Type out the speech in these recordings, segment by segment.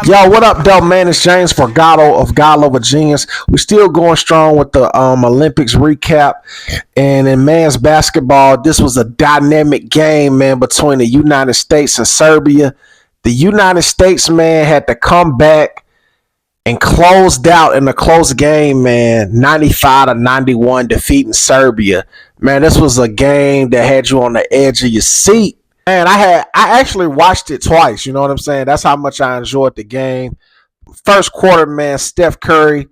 Yo, what up, though, man? It's James Forgato of God Over Genius. We're still going strong with the Olympics recap. And in men's basketball, this was a dynamic game, man, between the United States and Serbia. The United States, man, had to come back and closed out in a close game, man, 95-91, defeating Serbia. Man, this was a game that had you on the edge of your seat. Man, I actually watched it twice. You know what I'm saying? That's how much I enjoyed the game. First quarter, man, Steph Curry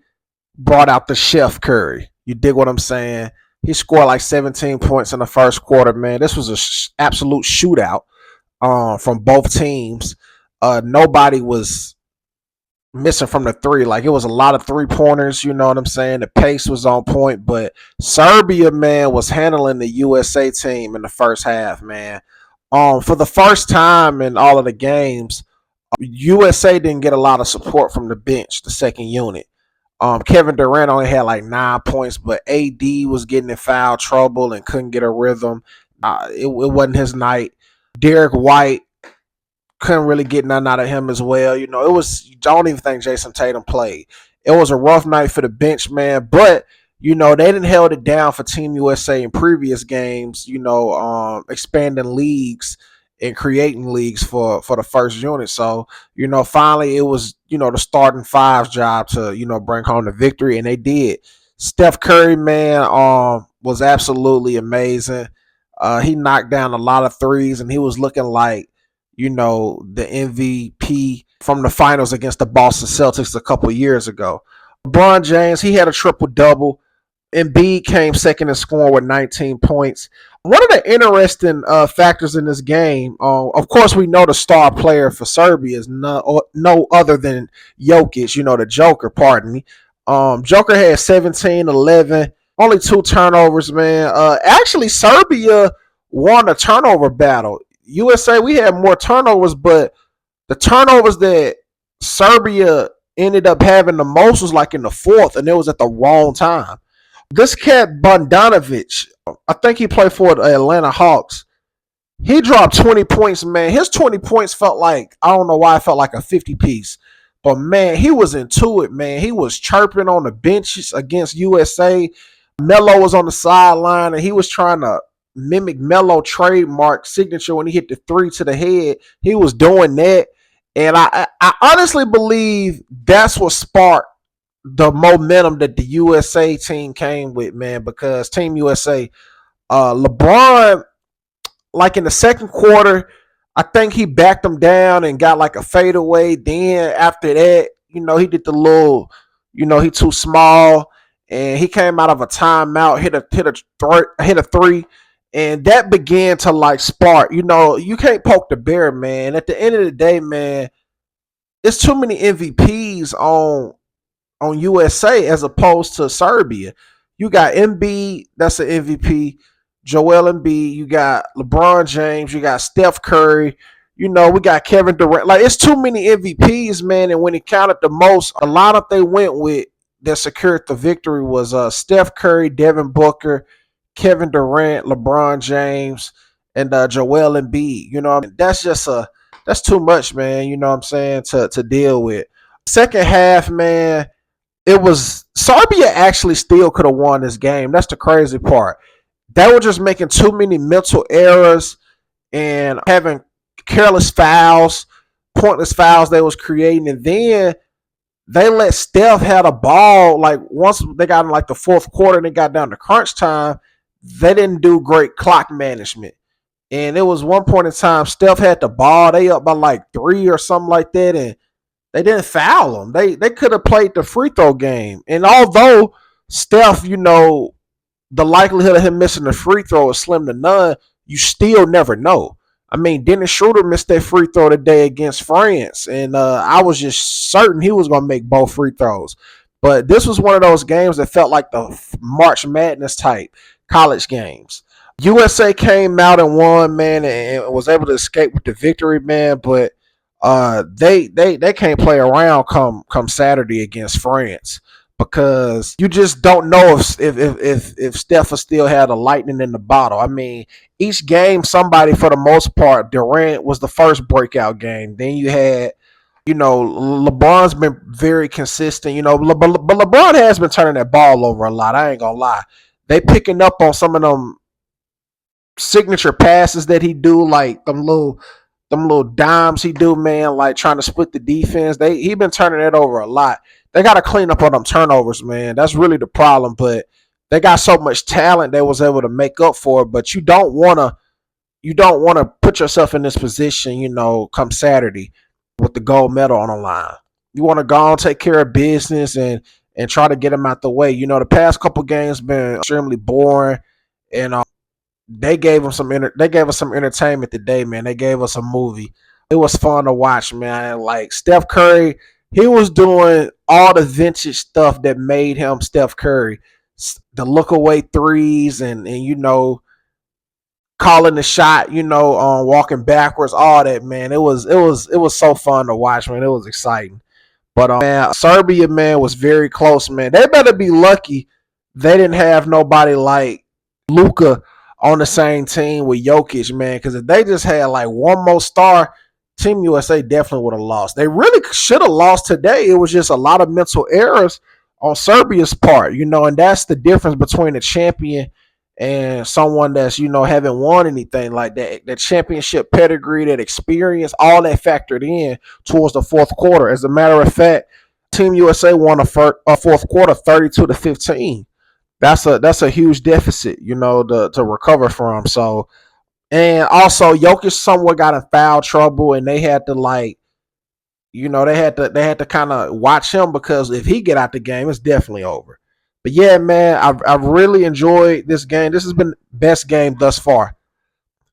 brought out the Chef Curry. You dig what I'm saying? He scored like 17 points in the first quarter, man. This was an absolute shootout from both teams. Nobody was missing from the three. Like, it was a lot of 3-pointers. You know what I'm saying? The pace was on point, but Serbia, man, was handling the USA team in the first half, man. For the first time in all of the games, USA didn't get a lot of support from the bench, the second unit. Kevin Durant only had like 9 points, but AD was getting in foul trouble and couldn't get a rhythm. It wasn't his night. Derek White couldn't really get nothing out of him as well. You know, I don't even think Jason Tatum played. It was a rough night for the bench, man, but you know, they didn't held it down for Team USA in previous games, you know, expanding leagues and creating leagues for the first unit. So, you know, finally it was, you know, the starting five's job to, you know, bring home the victory, and they did. Steph Curry, man, was absolutely amazing. He knocked down a lot of threes, and he was looking like, you know, the MVP from the finals against the Boston Celtics a couple years ago. LeBron James, he had a triple-double. Embiid came second in scoring with 19 points. One of the interesting factors in this game, of course, we know the star player for Serbia is no other than Jokic, you know, the Joker, pardon me. Joker had 17, 11, only 2 turnovers, man. Actually, Serbia won a turnover battle. USA, we had more turnovers, but the turnovers that Serbia ended up having the most was like in the fourth, and it was at the wrong time. This cat Bogdanovic, I think he played for the Atlanta Hawks. He dropped 20 points, man. His 20 points felt like, I don't know why it felt like a 50 piece. But, man, he was into it, man. He was chirping on the benches against USA. Melo was on the sideline, and he was trying to mimic Melo trademark signature when he hit the three to the head. He was doing that. And I honestly believe that's what sparked the momentum that the USA team came with, man, because Team USA, LeBron, like in the second quarter, I think he backed him down and got like a fadeaway. Then after that, you know, he did the little, you know, he too small, and he came out of a timeout, hit a three, and that began to like spark. You know, you can't poke the bear, man. At the end of the day, man, it's too many MVPs on USA as opposed to Serbia. You got Embiid, that's an MVP. Joel Embiid. You got LeBron James. You got Steph Curry. You know, we got Kevin Durant. Like, it's too many MVPs, man. And when it counted the most, a lineup they went with that secured the victory was Steph Curry, Devin Booker, Kevin Durant, LeBron James, and Joel Embiid. You know, that's too much, man. You know what I'm saying, to deal with. Second half, man, it was Serbia actually still could have won this game. That's the crazy part. They were just making too many mental errors and having careless fouls, pointless fouls they was creating. And then they let Steph have a ball. Like, once they got in like the fourth quarter and they got down to crunch time, they didn't do great clock management. And it was one point in time, Steph had the ball. They up by like 3 or something like that, and they didn't foul him. They could have played the free throw game. And although Steph, you know, the likelihood of him missing the free throw is slim to none, you still never know. I mean, Dennis Schroeder missed that free throw today against France, and I was just certain he was going to make both free throws. But this was one of those games that felt like the March Madness type college games. USA came out and won, man, and was able to escape with the victory, man. But they can't play around come Saturday against France, because you just don't know if Steph still had a lightning in the bottle. I mean, each game, somebody, for the most part, Durant was the first breakout game. Then you had LeBron's been very consistent. But LeBron has been turning that ball over a lot. I ain't gonna lie. They picking up on some of them signature passes that he do, like them little dimes he do, man, like trying to split the defense. He been turning it over a lot. They got to clean up on them turnovers, man. That's really the problem. But they got so much talent they was able to make up for it. But you don't wanna put yourself in this position, come Saturday with the gold medal on the line. You want to go and take care of business and try to get them out the way. The past couple games been extremely boring, and they gave us some entertainment today, man. They gave us a movie. It was fun to watch, man. Like Steph Curry, he was doing all the vintage stuff that made him Steph Curry. The look away threes and calling the shot, walking backwards, all that, man. It was so fun to watch, man. It was exciting. But man, Serbia, man, was very close, man. They better be lucky they didn't have nobody like Luka on the same team with Jokic, man. Because if they just had like one more star, Team USA definitely would have lost. They really should have lost today. It was just a lot of mental errors on Serbia's part, and that's the difference between a champion and someone that's haven't won anything like that. That championship pedigree, that experience, all that factored in towards the fourth quarter. As a matter of fact, Team USA won a fourth quarter 32-15. That's a huge deficit, to recover from. So, and also Jokic somewhat got in foul trouble, and they had to they had to kind of watch him, because if he get out the game, it's definitely over. But yeah, man, I've really enjoyed this game. This has been the best game thus far.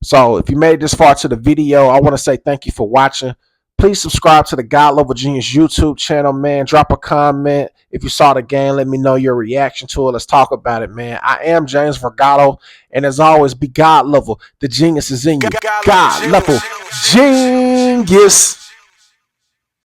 So if you made it this far to the video, I want to say thank you for watching. Please subscribe to the God Level Genius YouTube channel, man. Drop a comment. If you saw the game, let me know your reaction to it. Let's talk about it, man. I am James Vergato, and as always, be God level. The genius is in you. God level genius.